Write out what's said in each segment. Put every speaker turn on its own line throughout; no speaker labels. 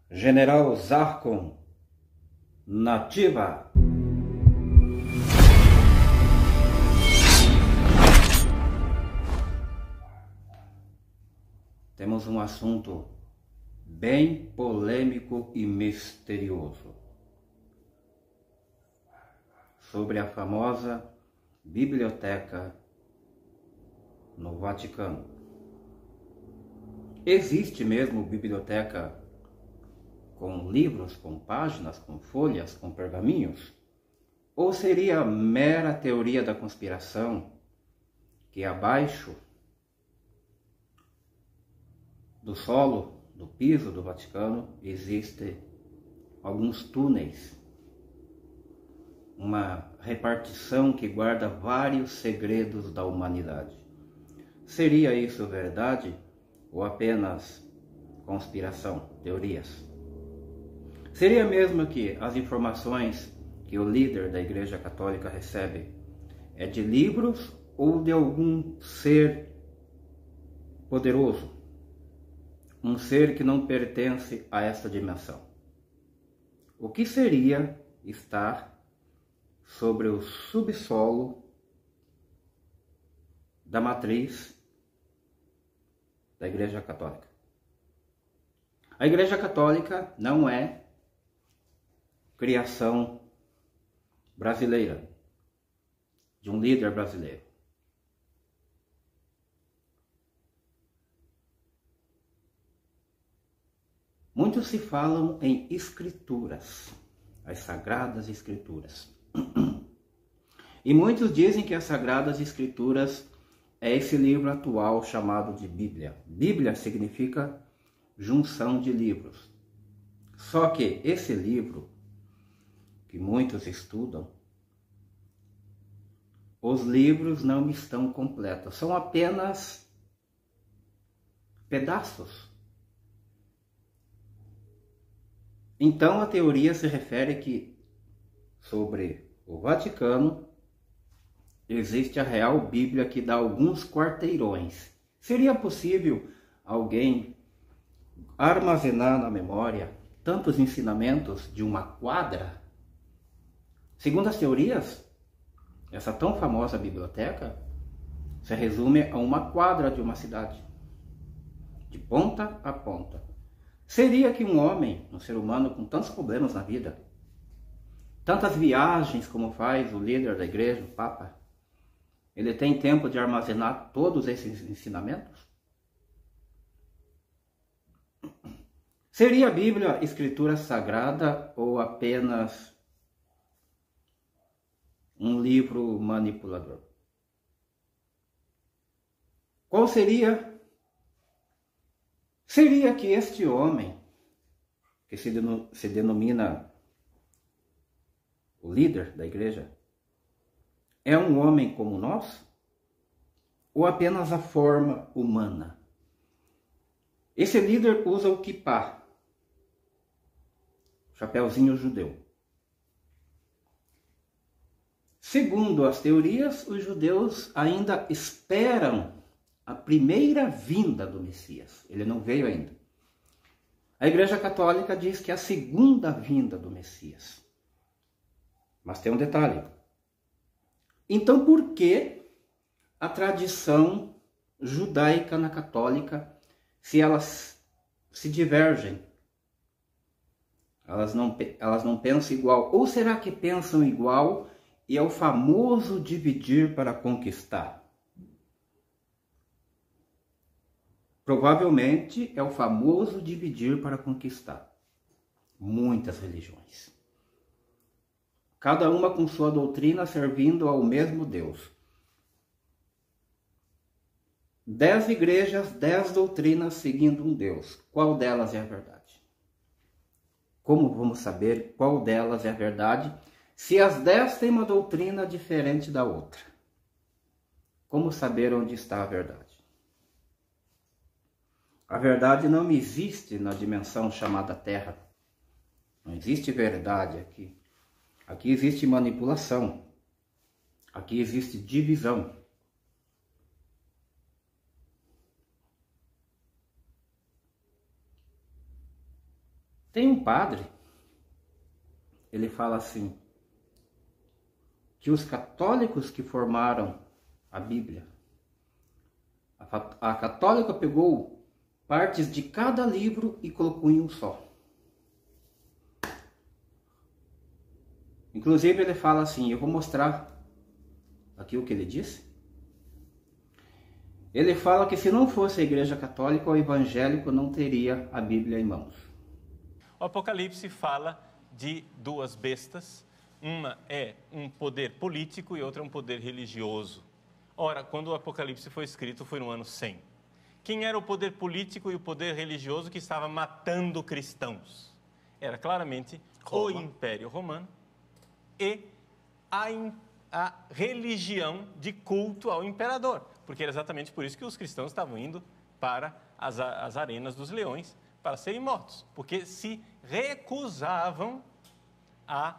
General Zarkon, nativa. Temos um assunto bem polêmico e misterioso sobre a famosa biblioteca no Vaticano. Existe mesmo biblioteca com livros, com páginas, com folhas, com pergaminhos? Ou seria mera teoria da conspiração que abaixo do solo, do piso do Vaticano, existem alguns túneis, uma repartição que guarda vários segredos da humanidade? Seria isso verdade ou apenas conspiração, teorias? Seria mesmo que as informações que o líder da Igreja Católica recebe é de livros ou de algum ser poderoso? Um ser que não pertence a esta dimensão. O que seria estar sobre o subsolo da matriz da Igreja Católica? A Igreja Católica não é criação brasileira, de um líder brasileiro. Muitos se falam em escrituras, as Sagradas Escrituras. E muitos dizem que as Sagradas Escrituras é esse livro atual chamado de Bíblia. Bíblia significa junção de livros. Só que esse livro, que muitos estudam, os livros não estão completos, são apenas pedaços. Então a teoria se refere que sobre o Vaticano existe a real Bíblia que dá alguns quarteirões. Seria possível alguém armazenar na memória tantos ensinamentos de uma quadra? Segundo as teorias, essa tão famosa biblioteca se resume a uma quadra de uma cidade, de ponta a ponta. Seria que um homem, um ser humano com tantos problemas na vida, tantas viagens como faz o líder da igreja, o Papa, ele tem tempo de armazenar todos esses ensinamentos? Seria a Bíblia escritura sagrada ou apenas um livro manipulador? Qual seria? Seria que este homem, que se denomina o líder da igreja, é um homem como nós? Ou apenas a forma humana? Esse líder usa o kippá, chapéuzinho judeu. Segundo as teorias, os judeus ainda esperam a primeira vinda do Messias. Ele não veio ainda. A Igreja Católica diz que é a segunda vinda do Messias. Mas tem um detalhe. Então, por que a tradição judaica na católica, se elas se divergem? Elas não pensam igual. Ou será que pensam igual e é o famoso dividir para conquistar? Provavelmente é o famoso dividir para conquistar. Muitas religiões. Cada uma com sua doutrina servindo ao mesmo Deus. 10 igrejas, 10 doutrinas seguindo um Deus. Qual delas é a verdade? Como vamos saber qual delas é a verdade se as 10 têm uma doutrina diferente da outra? Como saber onde está a verdade? A verdade não existe na dimensão chamada Terra. Não existe verdade aqui. Aqui existe manipulação. Aqui existe divisão. Tem um padre, ele fala assim, que os católicos que formaram a Bíblia, a católica pegou partes de cada livro e colocou em um só. Inclusive ele fala assim, eu vou mostrar aqui o que ele disse. Ele fala que se não fosse a Igreja Católica, o evangélico não teria a Bíblia em mãos.
O Apocalipse fala de duas bestas. Uma é um poder político e outra é um poder religioso. Ora, quando o Apocalipse foi escrito, foi no ano 100. Quem era o poder político e o poder religioso que estava matando cristãos? Era claramente o Império Romano e a religião de culto ao imperador. Porque era exatamente por isso que os cristãos estavam indo para as arenas dos leões para serem mortos. Porque se recusavam a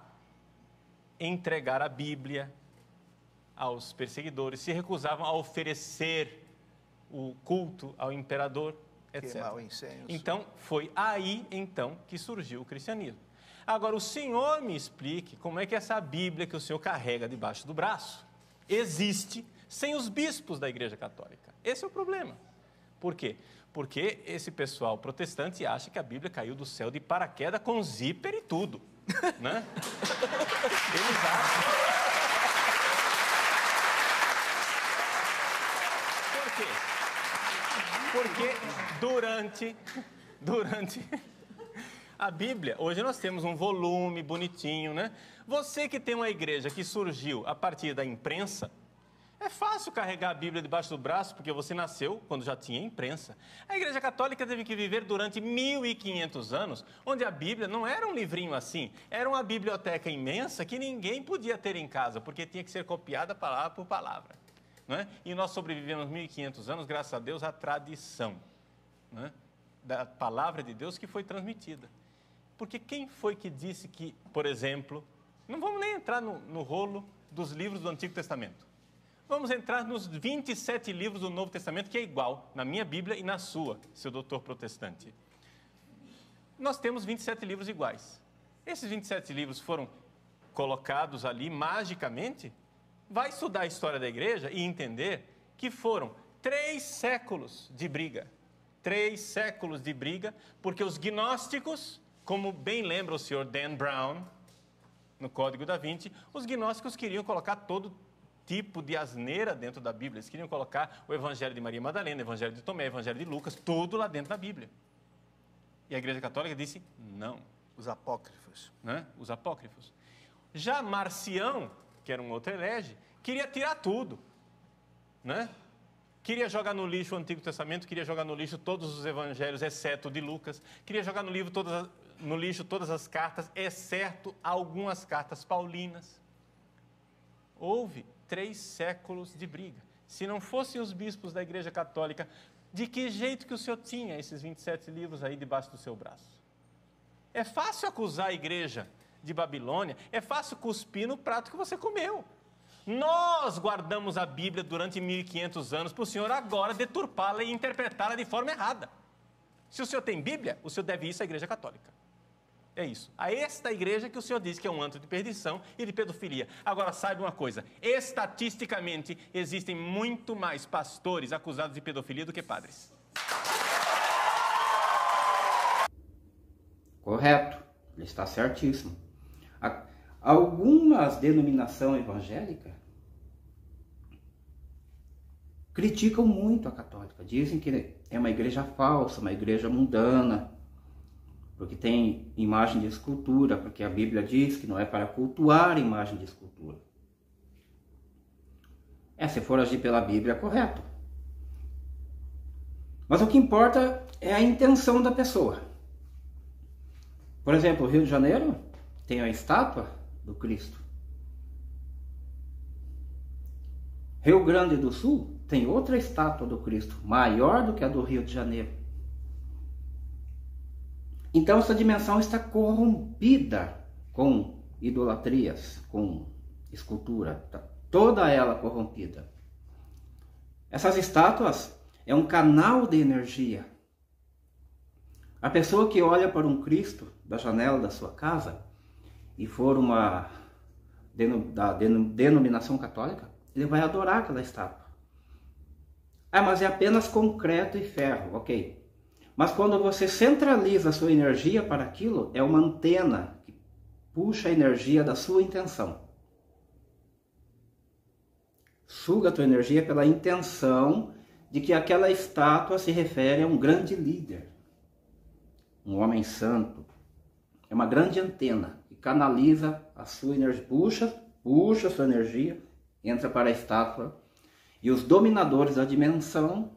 entregar a Bíblia aos perseguidores, se recusavam a oferecer o culto ao imperador, etc.
Queimar o incenso.
Então, foi aí, então, que surgiu o cristianismo. Agora, o senhor me explique como é que essa Bíblia que o senhor carrega debaixo do braço existe sem os bispos da Igreja Católica. Esse é o problema. Por quê? Porque esse pessoal protestante acha que a Bíblia caiu do céu de paraquedas com zíper e tudo, né? Eles acham. Porque durante a Bíblia, hoje nós temos um volume bonitinho, né? Você que tem uma igreja que surgiu a partir da imprensa, é fácil carregar a Bíblia debaixo do braço, porque você nasceu quando já tinha imprensa. A Igreja Católica teve que viver durante 1500 anos, onde a Bíblia não era um livrinho assim, era uma biblioteca imensa que ninguém podia ter em casa, porque tinha que ser copiada palavra por palavra. Não é? E nós sobrevivemos 1500 anos, graças a Deus, à tradição, não é? Da palavra de Deus que foi transmitida. Porque quem foi que disse que, por exemplo, não vamos nem entrar no rolo dos livros do Antigo Testamento. Vamos entrar nos 27 livros do Novo Testamento, que é igual na minha Bíblia e na sua, seu doutor protestante. Nós temos 27 livros iguais. Esses 27 livros foram colocados ali magicamente? Vai estudar a história da igreja e entender que foram 3 séculos de briga. 3 séculos de briga, porque os gnósticos, como bem lembra o senhor Dan Brown, no Código da Vinci, os gnósticos queriam colocar todo tipo de asneira dentro da Bíblia. Eles queriam colocar o Evangelho de Maria Madalena, o Evangelho de Tomé, o Evangelho de Lucas, tudo lá dentro da Bíblia. E a Igreja Católica disse não.
Os apócrifos.
Né? Os apócrifos. Já Marcião, que era um outro herege, queria tirar tudo, né? Queria jogar no lixo o Antigo Testamento, queria jogar no lixo todos os evangelhos, exceto o de Lucas, queria jogar no lixo todas as cartas, exceto algumas cartas paulinas. Houve 3 séculos de briga. Se não fossem os bispos da Igreja Católica, de que jeito que o senhor tinha esses 27 livros aí debaixo do seu braço? É fácil acusar a igreja de Babilônia, é fácil cuspir no prato que você comeu. Nós guardamos a Bíblia durante 1500 anos para o senhor agora deturpá-la e interpretá-la de forma errada. Se o senhor tem Bíblia, o senhor deve isso à Igreja Católica. É isso. A esta igreja que o senhor diz que é um antro de perdição e de pedofilia. Agora, saiba uma coisa, estatisticamente existem muito mais pastores acusados de pedofilia do que padres.
Correto, ele está certíssimo. Algumas denominações evangélicas criticam muito a católica. Dizem que é uma igreja falsa, uma igreja mundana, porque tem imagem de escultura, porque a Bíblia diz que não é para cultuar imagem de escultura. Se for agir pela Bíblia, é correto. Mas o que importa é a intenção da pessoa. Por exemplo, o Rio de Janeiro tem a estátua do Cristo. Rio Grande do Sul tem outra estátua do Cristo, maior do que a do Rio de Janeiro. Então essa dimensão está corrompida com idolatrias, com escultura, está toda ela corrompida. Essas estátuas é um canal de energia. A pessoa que olha para um Cristo da janela da sua casa e for uma da denominação católica, ele vai adorar aquela estátua. Ah, mas é apenas concreto e ferro, ok. Mas quando você centraliza a sua energia para aquilo, é uma antena que puxa a energia da sua intenção. Suga a tua energia pela intenção de que aquela estátua se refere a um grande líder, um homem santo. É uma grande antena que canaliza a sua energia, puxa a sua energia, entra para a estátua e os dominadores da dimensão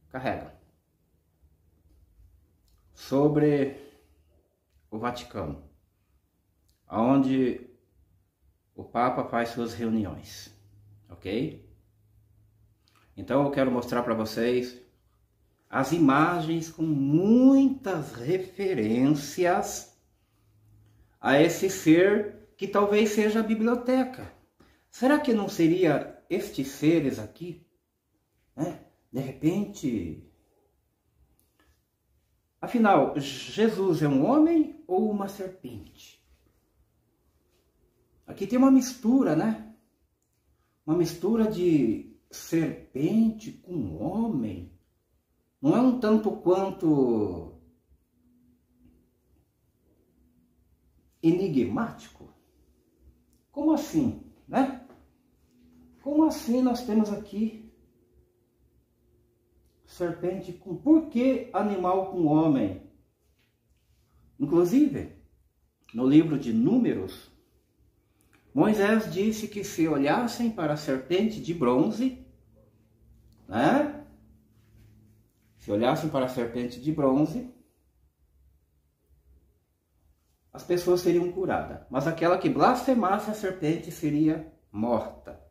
carregam. Sobre o Vaticano, onde o Papa faz suas reuniões, ok? Então eu quero mostrar para vocês as imagens com muitas referências a esse ser que talvez seja a biblioteca. Será que não seria estes seres aqui? De repente... Afinal, Jesus é um homem ou uma serpente? Aqui tem uma mistura, né? Uma mistura de serpente com homem. Não é um tanto quanto enigmático? Como assim, né? Como assim nós temos aqui serpente com... Por que animal com homem? Inclusive, no livro de Números, Moisés disse que se olhassem para a serpente de bronze, né? Se olhassem para a serpente de bronze, as pessoas seriam curadas. Mas aquela que blasfemasse a serpente seria morta.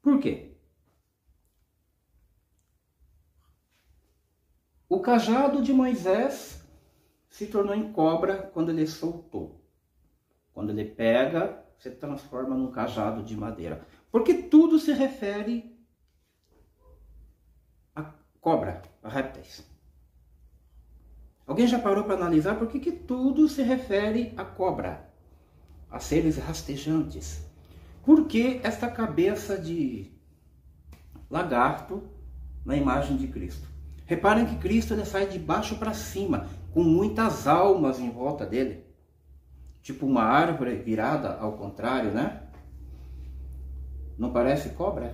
Por quê? O cajado de Moisés se tornou em cobra quando ele soltou. Quando ele pega, se transforma num cajado de madeira. Porque tudo se refere a cobra, a répteis. Alguém já parou para analisar por que tudo se refere a cobra, a seres rastejantes? Por que esta cabeça de lagarto na imagem de Cristo? Reparem que Cristo ele sai de baixo para cima, com muitas almas em volta dele. Tipo uma árvore virada ao contrário, né? Não parece cobra?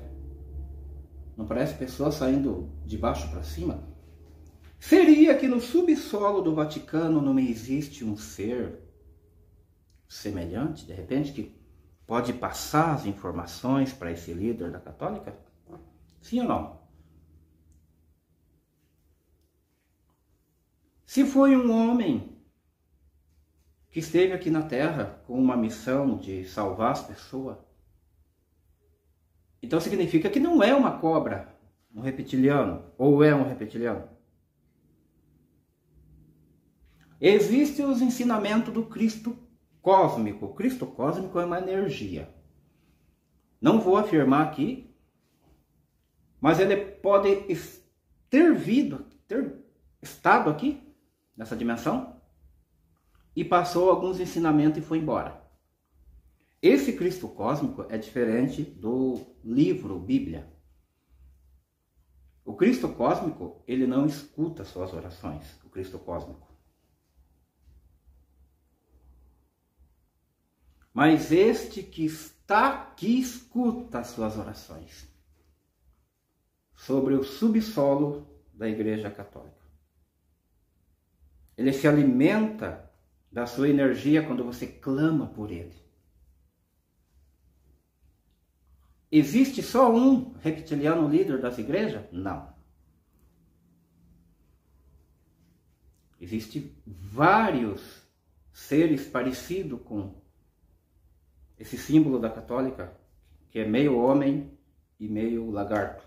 Não parece pessoa saindo de baixo para cima? Seria que no subsolo do Vaticano não existe um ser semelhante, de repente, que pode passar as informações para esse líder da católica? Sim ou não? Se foi um homem que esteve aqui na Terra com uma missão de salvar as pessoas, então significa que não é uma cobra, um reptiliano, ou é um reptiliano. Existe os ensinamentos do Cristo cósmico. O Cristo cósmico é uma energia. Não vou afirmar aqui, mas ele pode ter estado aqui, nessa dimensão, e passou alguns ensinamentos e foi embora. Esse Cristo cósmico é diferente do livro Bíblia. O Cristo cósmico, ele não escuta suas orações, o Cristo cósmico. Mas este que está aqui escuta as suas orações sobre o subsolo da Igreja Católica. Ele se alimenta da sua energia quando você clama por ele. Existe só um reptiliano líder das igrejas? Não. Existem vários seres parecidos com esse símbolo da católica, que é meio homem e meio lagarto.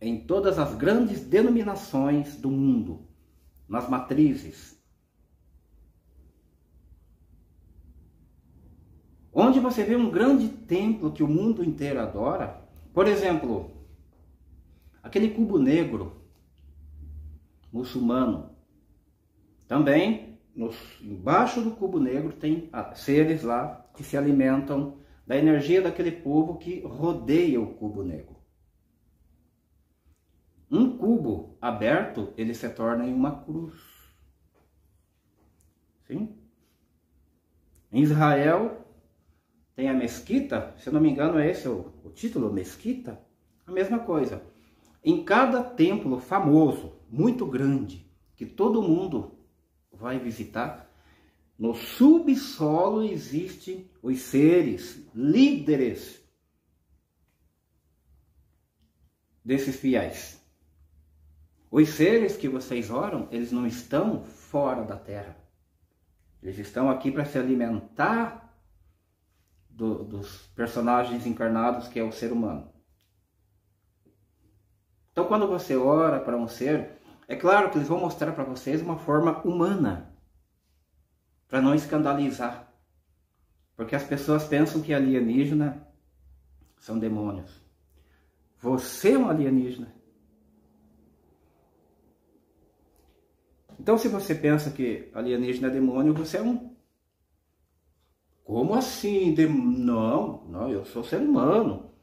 Em todas as grandes denominações do mundo, nas matrizes, onde você vê um grande templo que o mundo inteiro adora, por exemplo, aquele cubo negro muçulmano. Também, embaixo do cubo negro, tem seres lá que se alimentam da energia daquele povo que rodeia o cubo negro. Um cubo aberto, ele se torna em uma cruz. Sim? Em Israel, tem a mesquita, se eu não me engano é esse o título, mesquita, a mesma coisa. Em cada templo famoso, muito grande, que todo mundo vai visitar, no subsolo existem os seres, líderes desses fiéis. Os seres que vocês oram, eles não estão fora da terra. Eles estão aqui para se alimentar dos personagens encarnados que é o ser humano. Então, quando você ora para um ser, é claro que eles vão mostrar para vocês uma forma humana, para não escandalizar. Porque as pessoas pensam que alienígena são demônios. Você é um alienígena. Então, se você pensa que alienígena é demônio, você é um... Como assim? Não, eu sou ser humano.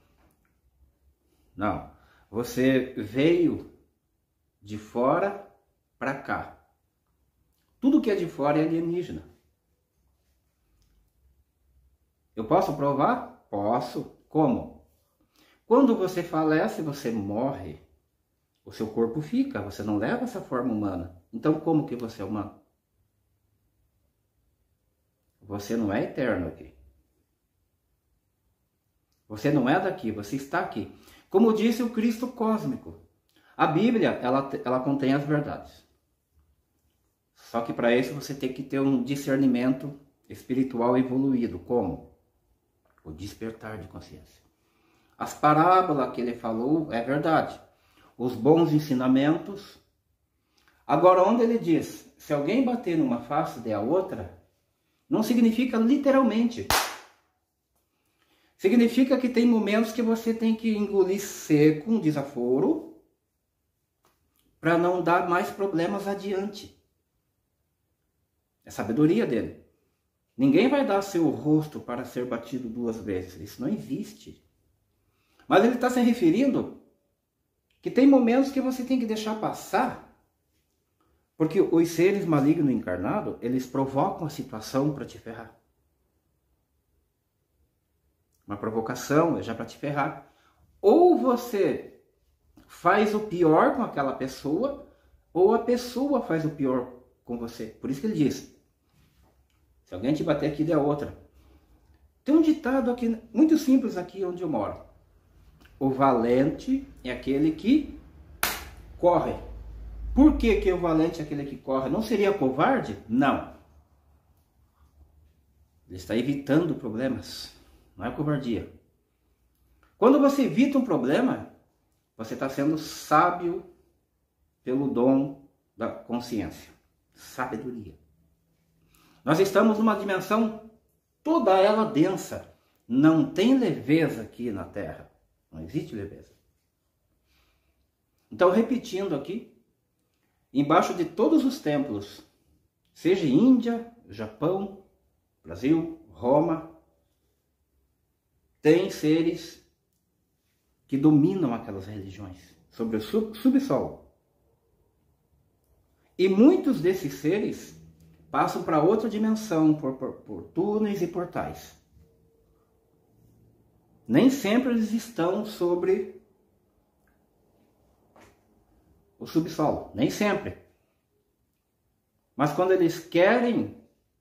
Não. Você veio de fora para cá. Tudo que é de fora é alienígena. Eu posso provar? Posso. Como? Quando você falece, você morre. O seu corpo fica, você não leva essa forma humana. Então, como que você é humano? Você não é eterno aqui. Você não é daqui, você está aqui. Como disse o Cristo cósmico, a Bíblia, ela contém as verdades. Só que para isso você tem que ter um discernimento espiritual evoluído. Como? O despertar de consciência. As parábolas que ele falou é verdade. Os bons ensinamentos. Agora, onde ele diz, se alguém bater numa face da outra, não significa literalmente. Significa que tem momentos que você tem que engolir seco um desaforo para não dar mais problemas adiante. É sabedoria dele. Ninguém vai dar seu rosto para ser batido 2 vezes. Isso não existe. Mas ele está se referindo que tem momentos que você tem que deixar passar, porque os seres malignos encarnados, eles provocam a situação para te ferrar. Uma provocação é já para te ferrar. Ou você faz o pior com aquela pessoa, ou a pessoa faz o pior com você. Por isso que ele diz, se alguém te bater aqui, dê outra. Tem um ditado aqui, muito simples aqui onde eu moro. O valente é aquele que corre. Por que o valente é aquele que corre? Não seria covarde? Não. Ele está evitando problemas. Não é covardia. Quando você evita um problema, você está sendo sábio pelo dom da consciência. Sabedoria. Nós estamos numa dimensão toda ela densa. Não tem leveza aqui na Terra. Não existe leveza. Então, repetindo aqui, embaixo de todos os templos, seja Índia, Japão, Brasil, Roma, tem seres que dominam aquelas religiões sobre o subsolo. E muitos desses seres passam para outra dimensão por túneis e portais. Nem sempre eles estão sobre o subsolo, nem sempre. Mas quando eles querem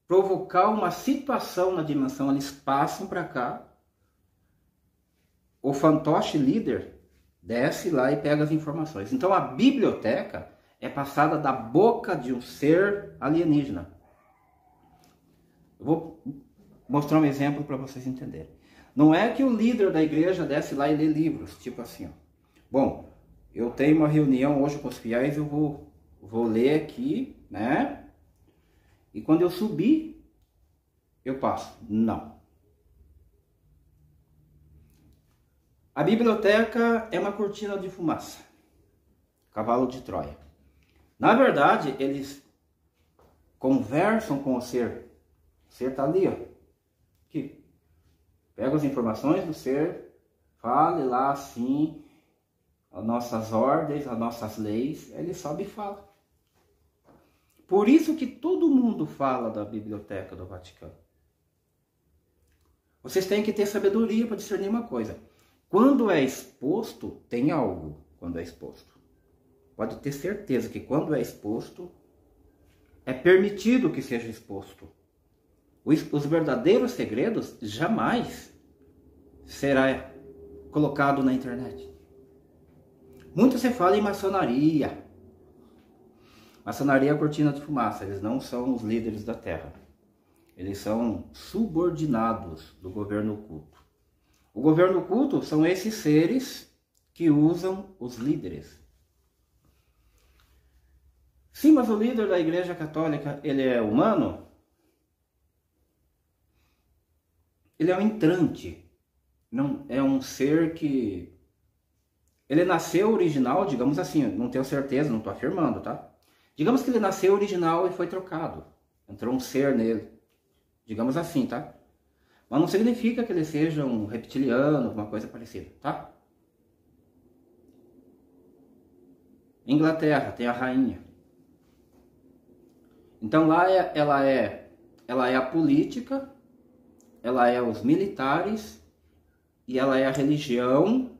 provocar uma situação na dimensão, eles passam para cá. O fantoche líder desce lá e pega as informações. Então a biblioteca é passada da boca de um ser alienígena. Eu vou mostrar um exemplo para vocês entenderem. Não é que o líder da igreja desce lá e lê livros, tipo assim, ó. Bom, eu tenho uma reunião hoje com os fiéis, eu vou ler aqui, né? E quando eu subir, eu passo. Não. A biblioteca é uma cortina de fumaça. Cavalo de Troia. Na verdade, eles conversam com o ser. O ser está ali, ó. Aqui. Pega as informações do ser, fale lá assim, as nossas ordens, as nossas leis, ele sobe e fala. Por isso que todo mundo fala da Biblioteca do Vaticano. Vocês têm que ter sabedoria para discernir uma coisa. Quando é exposto, tem algo quando é exposto. Pode ter certeza que quando é exposto, é permitido que seja exposto. Os verdadeiros segredos jamais será colocado na internet. Muito se fala em maçonaria. Maçonaria é a cortina de fumaça. Eles não são os líderes da Terra. Eles são subordinados do governo oculto. O governo oculto são esses seres que usam os líderes. Sim, mas o líder da Igreja Católica, ele é humano? Ele é um entrante. Não, é um ser que... Ele nasceu original, digamos assim, não tenho certeza, não estou afirmando, tá? Digamos que ele nasceu original e foi trocado. Entrou um ser nele. Digamos assim, tá? Mas não significa que ele seja um reptiliano, alguma coisa parecida, tá? Inglaterra tem a rainha. Então lá ela é a política, ela é os militares e ela é a religião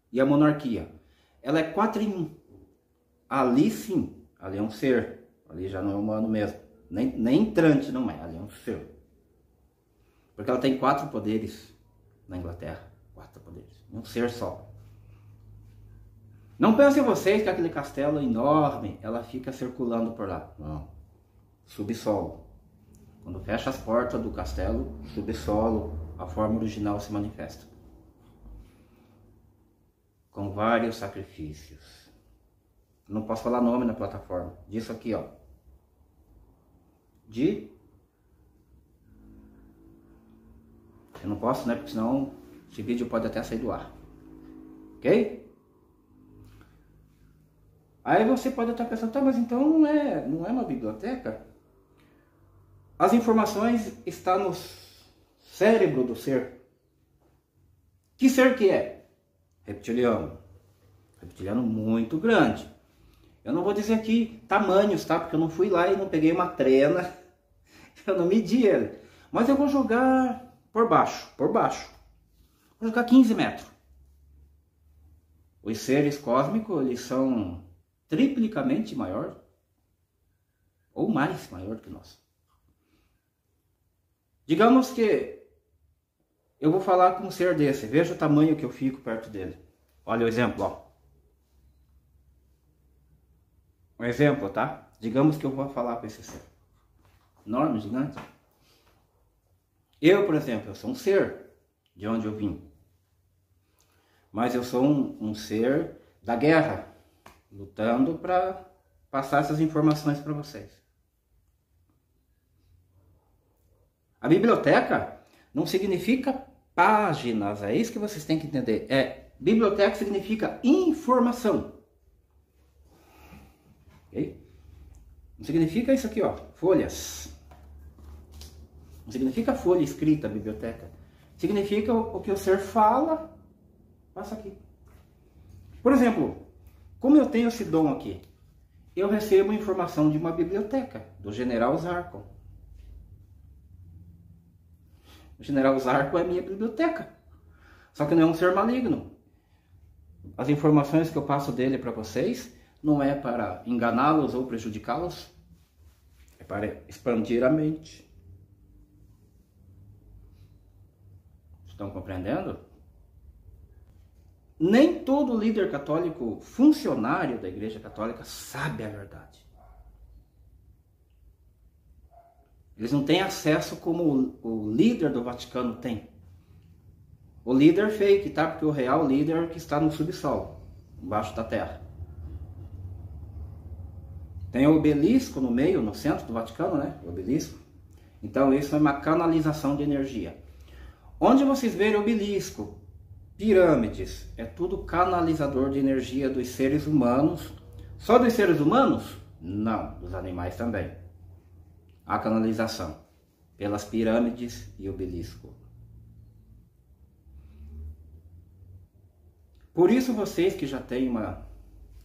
e a monarquia. Ela é 4 em 1. Ali sim, ali é um ser, ali já não é humano mesmo, nem entrante não é, ali é um ser. Porque ela tem 4 poderes na Inglaterra, 4 poderes, um ser só. Não pensem vocês que aquele castelo enorme, ela fica circulando por lá, não, subsolo. Quando fecha as portas do castelo, subsolo, a forma original se manifesta. Com vários sacrifícios. Não posso falar nome na plataforma. Disso aqui, ó. Eu não posso, né? Porque senão esse vídeo pode até sair do ar. Ok? Aí você pode estar pensando, tá, mas então não é uma biblioteca? As informações estão no cérebro do ser. Que ser que é? Reptiliano. Reptiliano muito grande. Eu não vou dizer aqui tamanhos, tá? Porque eu não fui lá e não peguei uma trena. Eu não medi ele. Mas eu vou jogar por baixo. Vou jogar 15 metros. Os seres cósmicos, eles são triplicamente maior. Ou mais maior que nós. Digamos que eu vou falar com um ser desse. Veja o tamanho que eu fico perto dele. Olha o exemplo, ó. Um exemplo, tá? Digamos que eu vou falar com esse ser. Enorme, gigante. Eu, por exemplo, eu sou um ser de onde eu vim. Mas eu sou um ser da guerra, lutando para passar essas informações para vocês. A biblioteca não significa páginas, é isso que vocês têm que entender. Biblioteca significa informação. Okay? Não significa isso aqui, ó, folhas. Não significa folha escrita, biblioteca. Significa o que o ser fala, passa aqui. Por exemplo, como eu tenho esse dom aqui, eu recebo informação de uma biblioteca, do General Zarco. O General Zarco é minha biblioteca. Só que não é um ser maligno. As informações que eu passo dele para vocês não é para enganá-los ou prejudicá-los. É para expandir a mente. Estão compreendendo? Nem todo líder católico, funcionário da Igreja Católica, sabe a verdade. Eles não têm acesso como o líder do Vaticano tem. O líder fake, tá? Porque o real líder é o que está no subsolo, embaixo da terra. Tem o obelisco no meio, no centro do Vaticano, né? O obelisco. Então isso é uma canalização de energia. Onde vocês verem obelisco, pirâmides, é tudo canalizador de energia dos seres humanos Só dos seres humanos? Não, dos animais também. A canalização pelas pirâmides e obelisco. Por isso vocês que já têm uma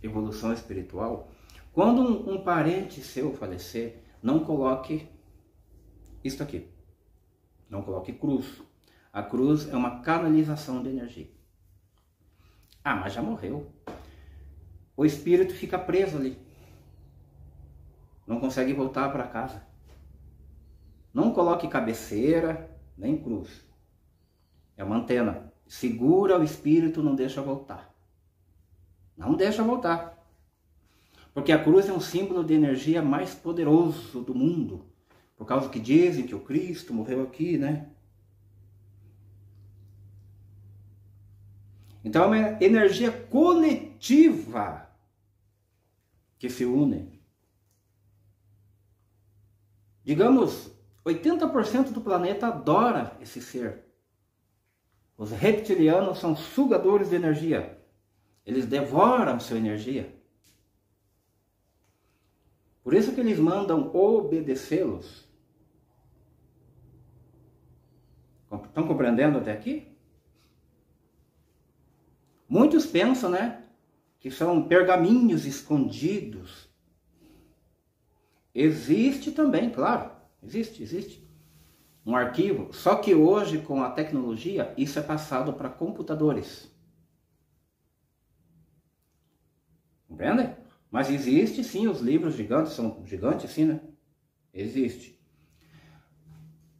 evolução espiritual, quando um parente seu falecer, não coloque isto aqui. Não coloque cruz. A cruz é uma canalização de energia. Ah, mas já morreu. O espírito fica preso ali. Não consegue voltar para casa. Não coloque cabeceira, nem cruz. É uma antena. Segura o espírito, não deixa voltar. Não deixa voltar. Porque a cruz é um símbolo de energia mais poderoso do mundo. Por causa que dizem que o Cristo morreu aqui, né? Então é uma energia coletiva que se une. Digamos, 80% do planeta adora esse ser. Os reptilianos são sugadores de energia. Eles devoram sua energia. Por isso que eles mandam obedecê-los. Estão compreendendo até aqui? Muitos pensam, né, que são pergaminhos escondidos. Existe também, claro. Existe. Um arquivo. Só que hoje, com a tecnologia, isso é passado para computadores. Compreendem? Mas existe sim os livros gigantes, são gigantes sim, né? Existe.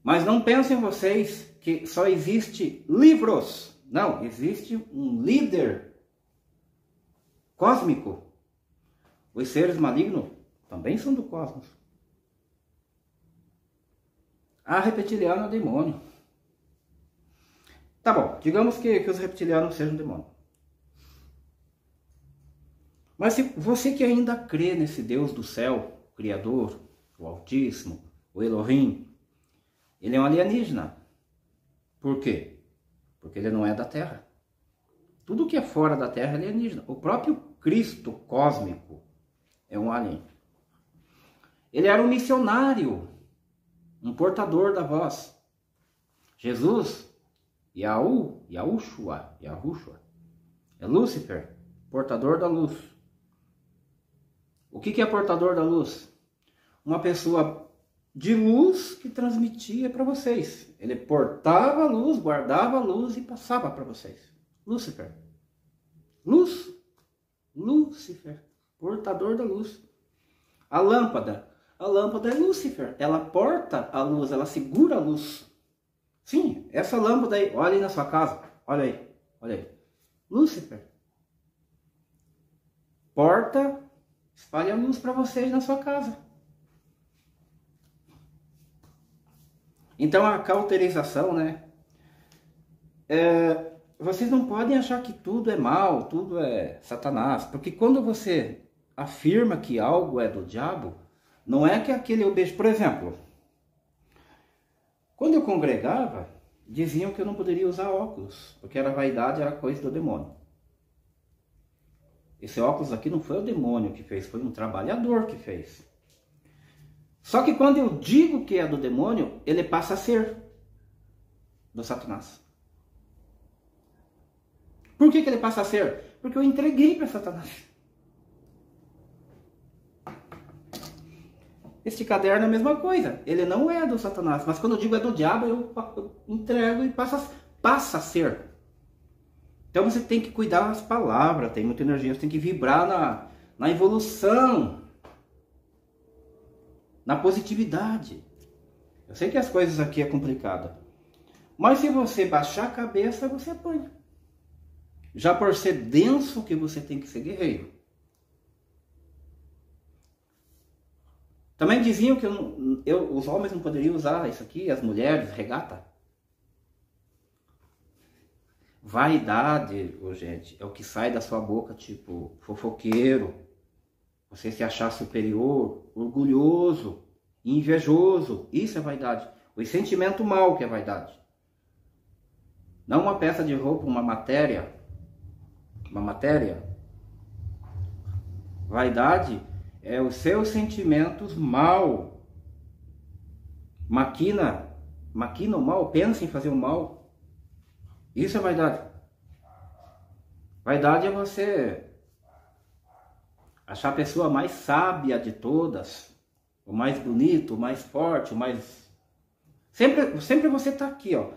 Mas não pensem vocês que só existe livros. Não, existe um líder cósmico. Os seres malignos também são do cosmos. A reptiliana é o demônio. Tá bom, digamos que os reptilianos sejam demônio. Mas se você que ainda crê nesse Deus do céu, o Criador, o Altíssimo, o Elohim, ele é um alienígena. Por quê? Porque ele não é da Terra. Tudo que é fora da Terra é alienígena. O próprio Cristo cósmico é um alien. Ele era um missionário, um portador da voz. Jesus, Yahushua, é Lúcifer, portador da luz. O que é portador da luz? Uma pessoa de luz que transmitia para vocês. Ele portava a luz, guardava a luz e passava para vocês. Lúcifer. Luz. Lúcifer. Portador da luz. A lâmpada. A lâmpada é Lúcifer. Ela porta a luz, ela segura a luz. Sim, essa lâmpada aí, olha aí na sua casa. Olha aí, olha aí. Lúcifer. Porta, espalha a luz para vocês na sua casa. Então a cauterização, né? Vocês não podem achar que tudo é mal, tudo é Satanás. Porque quando você afirma que algo é do diabo, não é que aquele objeto... Por exemplo, quando eu congregava, diziam que eu não poderia usar óculos, porque a vaidade era coisa do demônio. Esse óculos aqui não foi o demônio que fez, foi um trabalhador que fez. Só que quando eu digo que é do demônio, ele passa a ser do Satanás. Por que ele passa a ser? Porque eu entreguei para Satanás. Este caderno é a mesma coisa. Ele não é do Satanás, mas quando eu digo é do diabo, eu entrego e passa a ser. Então você tem que cuidar das palavras, tem muita energia, você tem que vibrar na evolução, na positividade. Eu sei que as coisas aqui é complicada, mas se você baixar a cabeça, você apanha. Já por ser denso que você tem que ser guerreiro. Também diziam que os homens não poderiam usar isso aqui, as mulheres, regata. Vaidade, gente, é o que sai da sua boca, tipo, fofoqueiro. Você se achar superior, orgulhoso, invejoso. Isso é vaidade. O sentimento mau que é vaidade. Não uma peça de roupa, uma matéria. Uma matéria. Vaidade é os seus sentimentos mal. Maquina o mal, pensa em fazer o mal. Isso é vaidade. Vaidade é você achar a pessoa mais sábia de todas, o mais bonito, o mais forte, o mais... Sempre você está aqui, ó.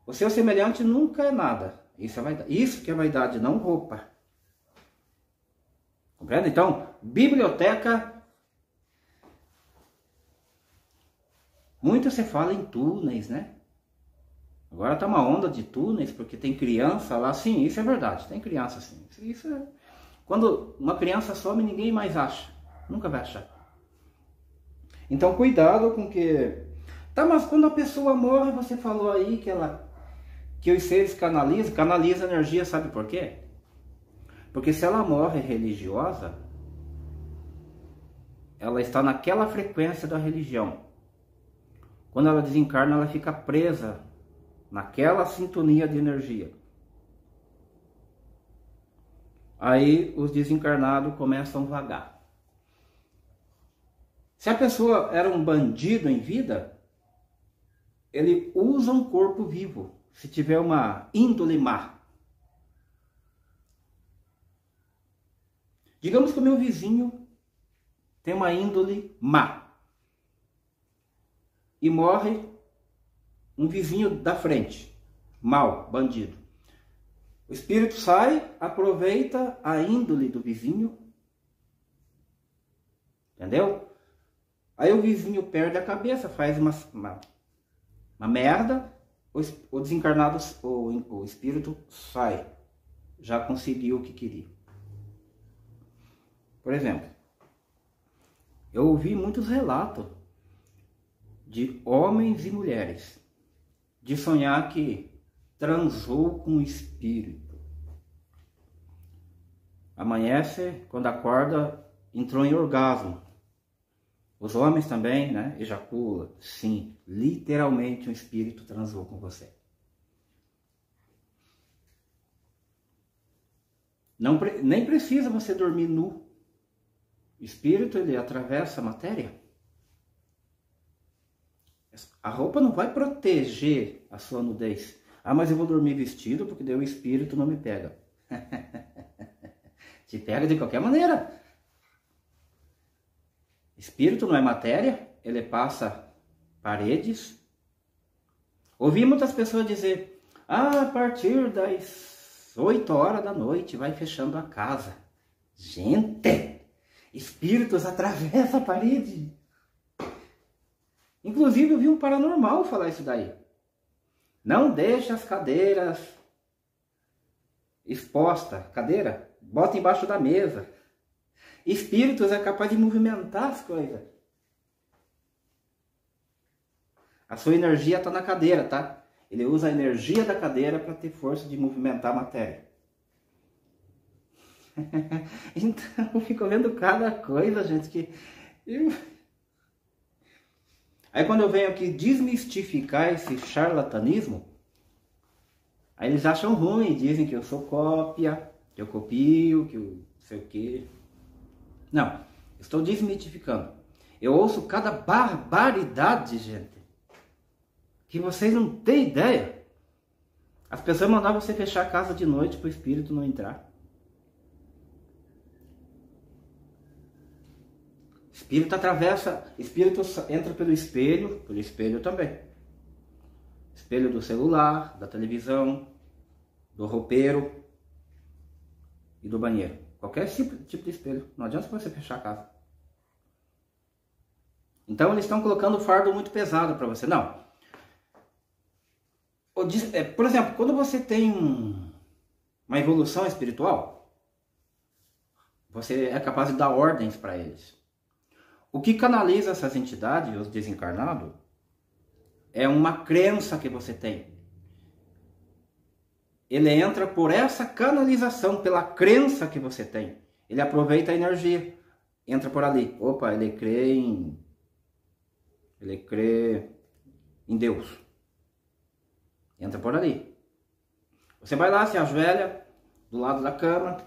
O seu semelhante nunca é nada. Isso é vaidade. Isso que é vaidade, não roupa. Compreende? Então, biblioteca... Muito se fala em túneis, né? Agora tá uma onda de túneis, porque tem criança lá. Sim, isso é verdade. Tem criança, sim. Isso é... Quando uma criança some, ninguém mais acha. Nunca vai achar. Então, cuidado com que... Tá, mas quando a pessoa morre, você falou aí que os seres canalizam energia, sabe por quê? Porque se ela morre religiosa, ela está naquela frequência da religião. Quando ela desencarna, ela fica presa naquela sintonia de energia. Aí os desencarnados começam a vagar. Se a pessoa era um bandido em vida, ele usa um corpo vivo, se tiver uma índole má. Digamos que o meu vizinho tem uma índole má. E morre um vizinho da frente, mau, bandido. O espírito sai, aproveita a índole do vizinho, entendeu? Aí o vizinho perde a cabeça, faz uma merda, o desencarnado, o espírito sai, já conseguiu o que queria. Por exemplo, eu ouvi muitos relatos de homens e mulheres, de sonhar que transou com o espírito. Amanhece, quando acorda, entrou em orgasmo. Os homens também, né? Ejacula. Sim, literalmente um espírito transou com você. Nem precisa você dormir nu. O espírito, ele atravessa a matéria. A roupa não vai proteger a sua nudez. Ah, mas eu vou dormir vestido porque daí o espírito não me pega. Te pega de qualquer maneira. Espírito não é matéria, ele passa paredes. Ouvi muitas pessoas dizer, a partir das 8 horas da noite vai fechando a casa. Gente, espíritos atravessam a parede. Inclusive eu vi um paranormal falar isso daí. Não deixe as cadeiras expostas. Cadeira, bota embaixo da mesa. Espíritos é capaz de movimentar as coisas. A sua energia está na cadeira, tá? Ele usa a energia da cadeira para ter força de movimentar a matéria. Então eu fico vendo cada coisa, gente, que... Aí quando eu venho aqui desmistificar esse charlatanismo, aí eles acham ruim, dizem que eu sou cópia, que eu copio, que eu não sei o quê. Não, estou desmitificando. Eu ouço cada barbaridade, gente, que vocês não têm ideia. As pessoas mandavam você fechar a casa de noite para o espírito não entrar. Espírito atravessa, espírito entra pelo espelho também. Espelho do celular, da televisão, do roupeiro e do banheiro. Qualquer tipo de espelho. Não adianta você fechar a casa. Então eles estão colocando o fardo muito pesado para você. Não. Por exemplo, quando você tem uma evolução espiritual, você é capaz de dar ordens para eles. O que canaliza essas entidades, os desencarnados, é uma crença que você tem. Ele entra por essa canalização, pela crença que você tem. Ele aproveita a energia, entra por ali. Opa, ele crê em Deus. Entra por ali. Você vai lá, se ajoelha do lado da cama.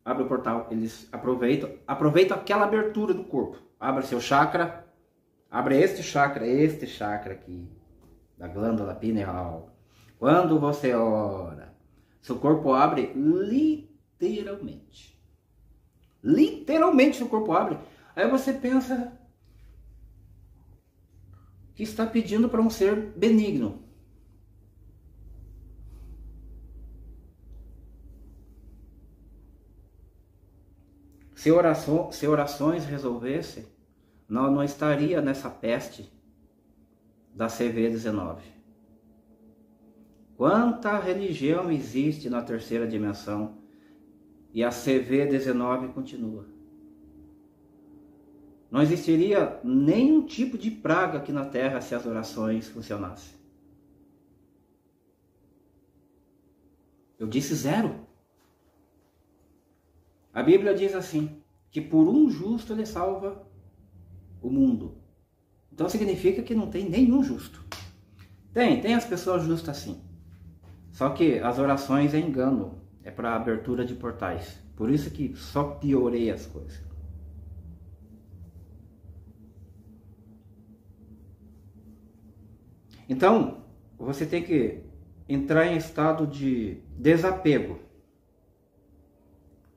abre o portal, eles aproveitam aquela abertura do corpo. Abre seu chakra, abre este chakra aqui, da glândula pineal. Quando você ora, seu corpo abre literalmente. Literalmente seu corpo abre. Aí você pensa que está pedindo para um ser benigno. Se orações resolvesse, não estaria nessa peste da CV-19. Quanta religião existe na terceira dimensão e a CV-19 continua. Não existiria nenhum tipo de praga aqui na Terra se as orações funcionassem. Eu disse zero. A Bíblia diz assim, que por um justo ele salva o mundo. Então significa que não tem nenhum justo. Tem as pessoas justas sim. Só que as orações é engano, é para abertura de portais. Por isso que só piorei as coisas. Então, você tem que entrar em estado de desapego,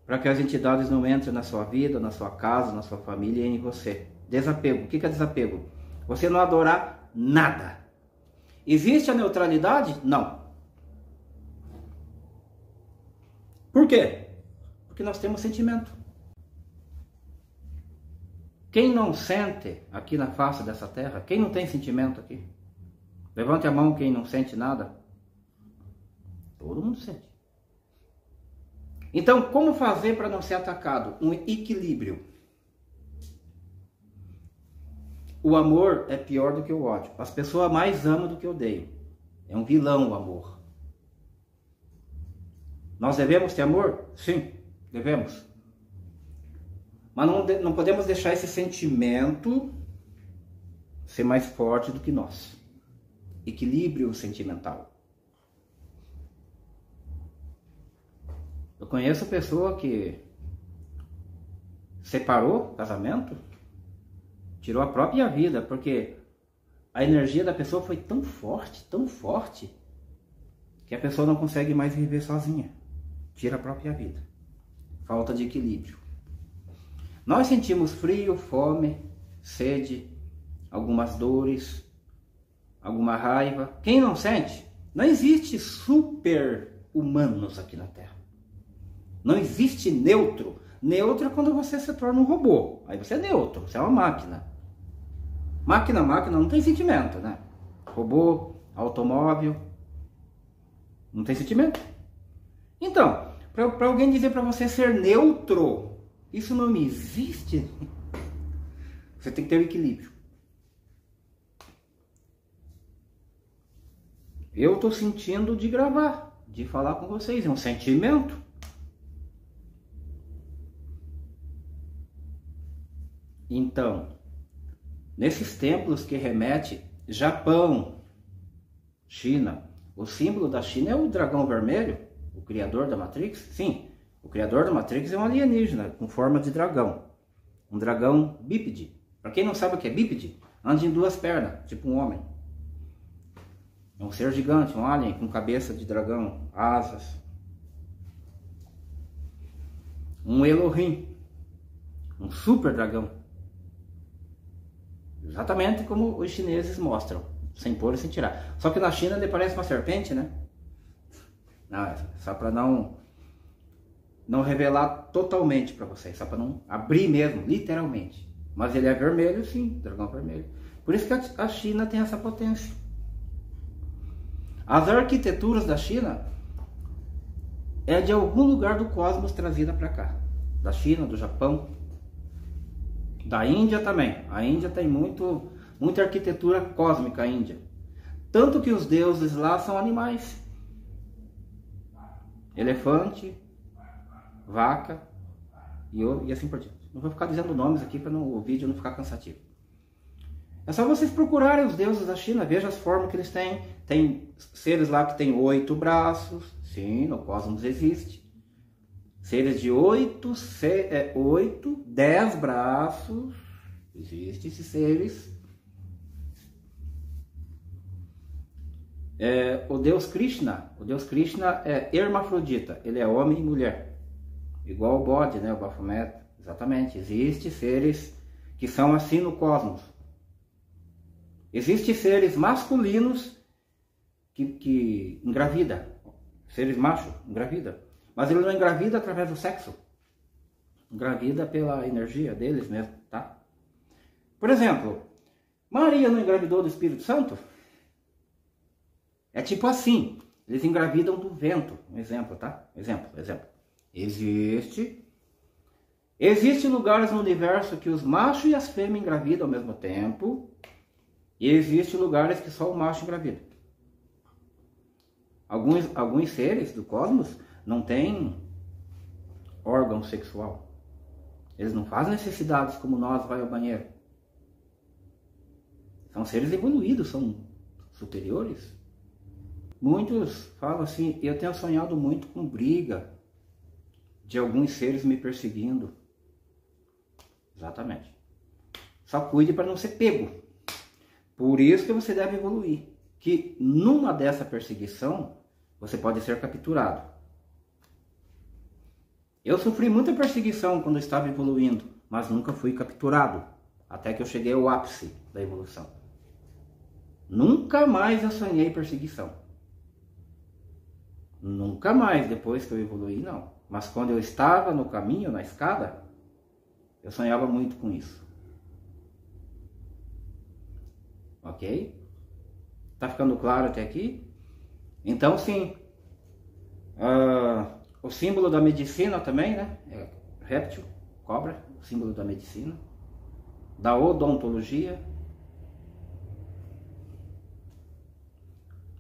para que as entidades não entrem na sua vida, na sua casa, na sua família e em você. Desapego. O que é desapego? Você não adorar nada. Existe a neutralidade? Não. Por quê? Porque nós temos sentimento. Quem não sente aqui na face dessa terra? Quem não tem sentimento aqui? Levante a mão quem não sente nada. Todo mundo sente. Então, como fazer para não ser atacado? Um equilíbrio. O amor é pior do que o ódio. As pessoas mais amam do que odeiam. É um vilão o amor. Nós devemos ter amor? Sim, devemos. Mas não podemos deixar esse sentimento ser mais forte do que nós. Equilíbrio sentimental. Eu conheço pessoa que separou casamento, tirou a própria vida, porque a energia da pessoa foi tão forte, que a pessoa não consegue mais viver sozinha. Tira a própria vida. Falta de equilíbrio. Nós sentimos frio, fome, sede, algumas dores, alguma raiva. Quem não sente? Não existe super-humanos aqui na Terra. Não existe neutro. Neutro é quando você se torna um robô. Aí você é neutro, você é uma máquina. Máquina não tem sentimento, né? Robô, automóvel, não tem sentimento. Então, para alguém dizer para você ser neutro, isso não existe. Você tem que ter o equilíbrio. Eu estou sentindo de gravar, de falar com vocês, é um sentimento. Então, nesses templos que remete Japão, China, o símbolo da China é o dragão vermelho, o criador da Matrix. Sim, o criador da Matrix é um alienígena com forma de dragão, um dragão bípede. Para quem não sabe o que é bípede, anda em duas pernas, tipo um homem. É um ser gigante, um alien com cabeça de dragão, asas. Um Elohim, um super dragão. Exatamente como os chineses mostram, sem pôr e sem tirar. Só que na China ele parece uma serpente, né? Não, só para não revelar totalmente para vocês, só para não abrir mesmo, literalmente. Mas ele é vermelho, sim, dragão vermelho. Por isso que a China tem essa potência. As arquiteturas da China é de algum lugar do cosmos trazida para cá. Da China, do Japão. Da Índia também. A Índia tem muita arquitetura cósmica, a Índia. Tanto que os deuses lá são animais. Elefante, vaca e assim por diante. Não vou ficar dizendo nomes aqui para o vídeo não ficar cansativo. É só vocês procurarem os deuses da China, veja as formas que eles têm. Tem seres lá que têm 8 braços. Sim, no cosmos existe. Seres de 8, 10 braços. Existem esses seres. O Deus Krishna é hermafrodita. Ele é homem e mulher. Igual o bode, né? O Baphomet. Exatamente. Existem seres que são assim no cosmos. Existem seres masculinos que engravida. Seres machos engravida. Mas ele não engravida através do sexo. Engravida pela energia deles mesmo, tá? Por exemplo, Maria não engravidou do Espírito Santo? É tipo assim, eles engravidam do vento. Um exemplo, tá? Exemplo. Existe lugares no universo que os machos e as fêmeas engravidam ao mesmo tempo. E existe lugares que só o macho engravida. Alguns seres do cosmos não têm órgão sexual. Eles não fazem necessidades como nós, vai ao banheiro. São seres evoluídos, são superiores. Muitos falam assim, eu tenho sonhado muito com briga de alguns seres me perseguindo. Exatamente. Só cuide para não ser pego. Por isso que você deve evoluir. Que numa dessa perseguição, você pode ser capturado. Eu sofri muita perseguição quando eu estava evoluindo, mas nunca fui capturado. Até que eu cheguei ao ápice da evolução. Nunca mais eu sonhei perseguição. Nunca mais, depois que eu evoluí, não. Mas quando eu estava no caminho, na escada, eu sonhava muito com isso. Ok? Tá ficando claro até aqui? Então, sim. O símbolo da medicina também, né? É réptil, cobra, o símbolo da medicina. Da odontologia.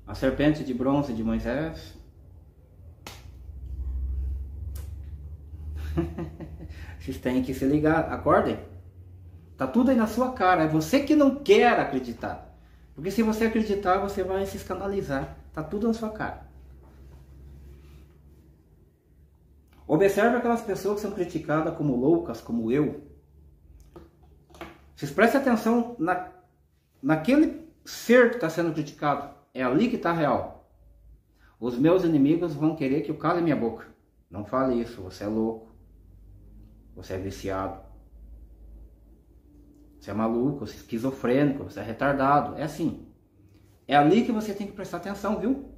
A serpente de bronze de Moisés. Vocês têm que se ligar, acordem. Tá tudo aí na sua cara, é você que não quer acreditar. Porque se você acreditar, você vai se escandalizar. Tá tudo na sua cara. Observe aquelas pessoas que são criticadas como loucas, como eu. Vocês prestem atenção naquele ser que está sendo criticado. É ali que está real. Os meus inimigos vão querer que eu cale minha boca. Não fale isso, você é louco. Você é viciado. Você é maluco, você é esquizofrênico, você é retardado. É assim. É ali que você tem que prestar atenção, viu?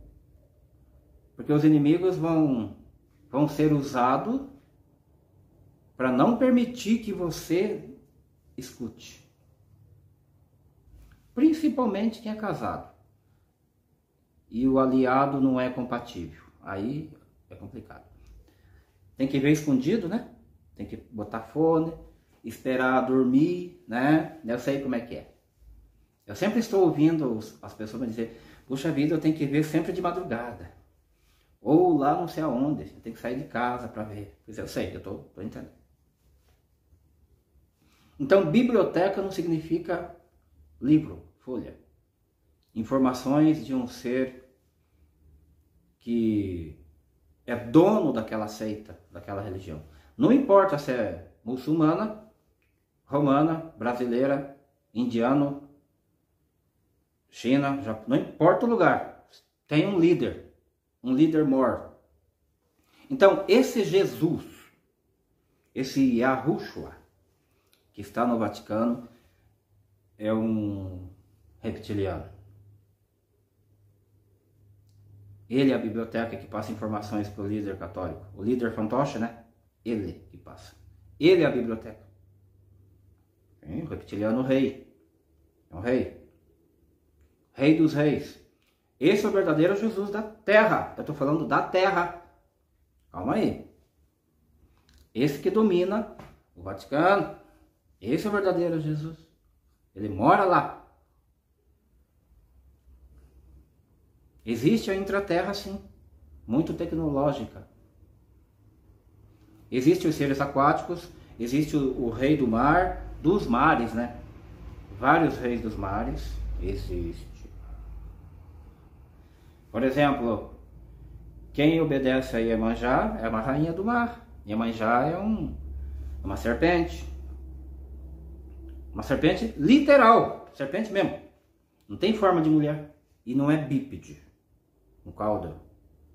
Porque os inimigos vão ser usados para não permitir que você escute. Principalmente quem é casado. E o aliado não é compatível. Aí é complicado. Tem que ver escondido, né? Tem que botar fone, esperar dormir, né? Eu sei como é que é. Eu sempre estou ouvindo as pessoas me dizer, puxa vida, eu tenho que ver sempre de madrugada. Ou lá não sei aonde, eu tenho que sair de casa para ver. Pois eu sei, eu tô entendendo. Então, biblioteca não significa livro, folha. Informações de um ser que é dono daquela seita, daquela religião. Não importa se é muçulmana, romana, brasileira, indiano, China, não importa o lugar. Tem um líder maior. Então, esse Jesus, esse Yahushua, que está no Vaticano, é um reptiliano. Ele é a biblioteca que passa informações para o líder católico. O líder fantoche, né? Ele que passa. Ele é a biblioteca. O reptiliano rei. É um rei. Rei dos reis. Esse é o verdadeiro Jesus da terra. Eu estou falando da terra. Calma aí. Esse que domina o Vaticano. Esse é o verdadeiro Jesus. Ele mora lá. Existe a intraterra, sim. Muito tecnológica. Existem os seres aquáticos. Existe o rei do mar. Dos mares, né? Vários reis dos mares. Existe. Por exemplo, quem obedece a Iemanjá é uma rainha do mar. Iemanjá é uma serpente. Uma serpente literal, serpente mesmo. Não tem forma de mulher. E não é bípede. Um cauda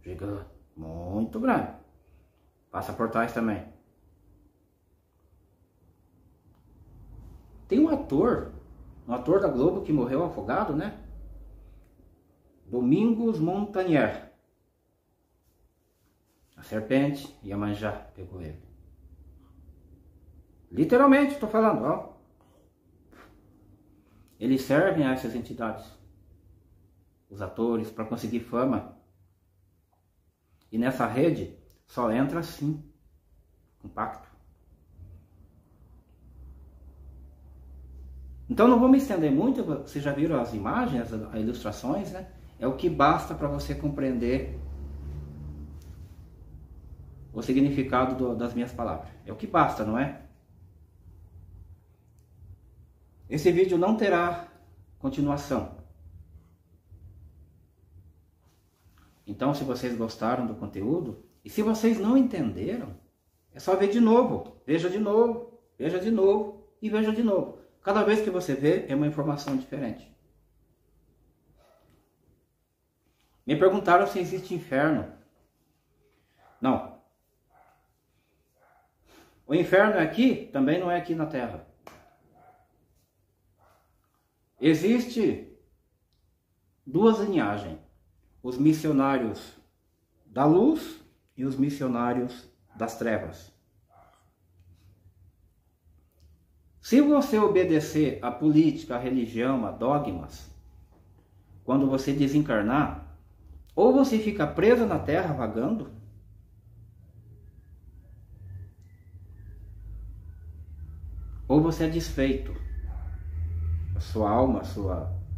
gigante, muito grande. Passa portais também. Tem um ator da Globo que morreu afogado, né? Domingos Montaner. A serpente Iemanjá pegou ele. Literalmente, estou falando, ó. Eles servem a essas entidades, os atores, para conseguir fama. E nessa rede só entra assim, com pacto. Então não vou me estender muito, vocês já viram as imagens, as ilustrações, né? É o que basta para você compreender o significado das minhas palavras. É o que basta, não é? Esse vídeo não terá continuação. Então, se vocês gostaram do conteúdo, e se vocês não entenderam, é só ver de novo. Veja de novo, veja de novo e veja de novo. Cada vez que você vê, é uma informação diferente. Me perguntaram se existe inferno. Não. O inferno é aqui, também não é aqui na Terra. Existe duas linhagens. Os missionários da luz e os missionários das trevas. Se você obedecer à política, à religião, a dogmas, quando você desencarnar, ou você fica preso na terra vagando, ou você é desfeito. A sua alma,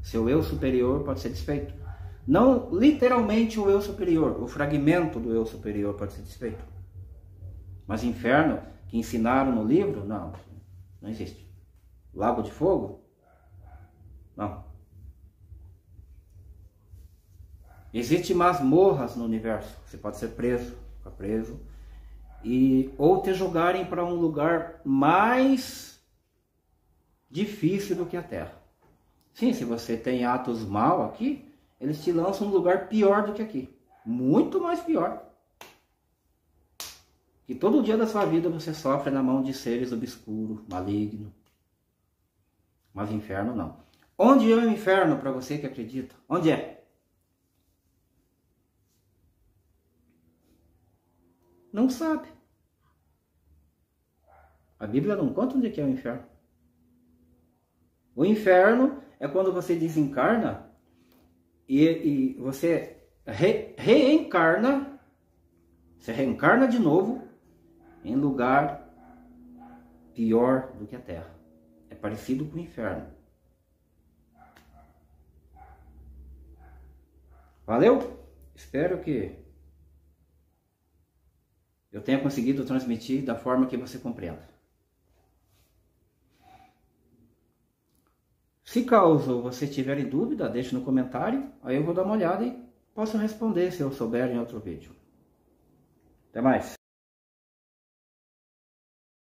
seu eu superior pode ser desfeito. Não literalmente o eu superior, o fragmento do eu superior pode ser desfeito. Mas inferno, que ensinaram no livro, não existe. Lago de fogo? Não. Existem masmorras no universo. Você pode ser preso, ficar preso, ou te jogarem para um lugar mais difícil do que a Terra. Sim, se você tem atos mal aqui, eles te lançam num lugar pior do que aqui. Muito mais pior. E todo dia da sua vida você sofre na mão de seres obscuros, malignos. Mas inferno não. Onde é o inferno para você que acredita? Onde é? Não sabe. A Bíblia não conta onde é o inferno. O inferno é quando você desencarna e você reencarna, você reencarna de novo em lugar pior do que a Terra. É parecido com o inferno. Valeu? Espero que eu tenha conseguido transmitir da forma que você compreenda. Se caso você tiver em dúvida, deixe no comentário, aí eu vou dar uma olhada e posso responder se eu souber em outro vídeo. Até mais!